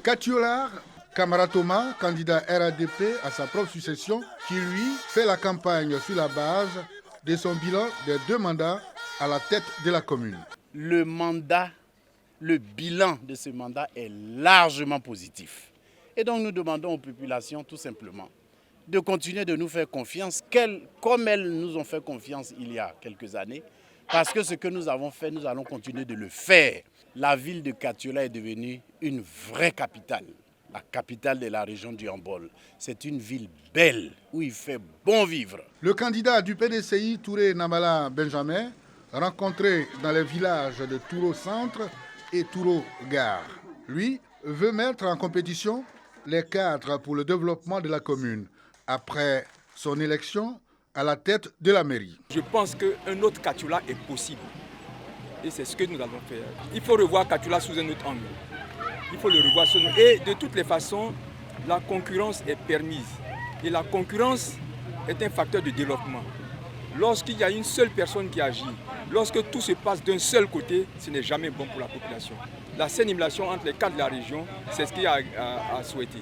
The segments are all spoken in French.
Katiolar, camarade Thomas, candidat RADP à sa propre succession, qui lui fait la campagne sur la base de son bilan des 2 mandats à la tête de la commune. Le bilan de ce mandat est largement positif. Et donc nous demandons aux populations tout simplement de continuer de nous faire confiance, comme elles nous ont fait confiance il y a quelques années, parce que ce que nous avons fait, nous allons continuer de le faire. La ville de Katiola est devenue une vraie capitale, la capitale de la région du Hambol. C'est une ville belle, où il fait bon vivre. Le candidat du PDCI, Touré Namala Benjamin, rencontré dans les villages de Touro Centre et Touro Gare, lui veut mettre en compétition les cadres pour le développement de la commune après son élection à la tête de la mairie. Je pense qu'un autre Katiola est possible. Et c'est ce que nous allons faire. Il faut revoir Katiola sous un autre angle. Il faut le revoir sous un autre angle. Et de toutes les façons, la concurrence est permise. Et la concurrence est un facteur de développement. Lorsqu'il y a une seule personne qui agit, lorsque tout se passe d'un seul côté, ce n'est jamais bon pour la population. La saine émulation entre les cadres de la région, c'est ce qu'il y a à souhaiter.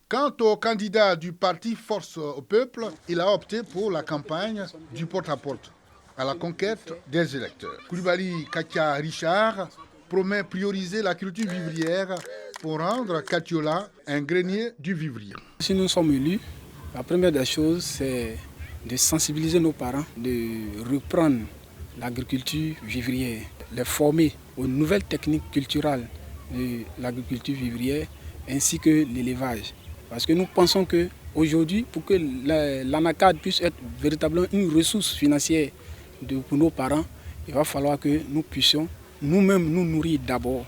Quant au candidat du parti Force au Peuple, il a opté pour la campagne du porte-à-porte à la conquête des électeurs. Koulibaly Katia Richard promet prioriser la culture vivrière pour rendre Katiola un grenier du vivrier. Si nous sommes élus, la première des choses, c'est de sensibiliser nos parents, de reprendre l'agriculture vivrière, les former aux nouvelles techniques culturelles de l'agriculture vivrière ainsi que l'élevage. Parce que nous pensons qu'aujourd'hui, pour que l'ANACAD puisse être véritablement une ressource financière pour nos parents, il va falloir que nous puissions nous-mêmes nous nourrir d'abord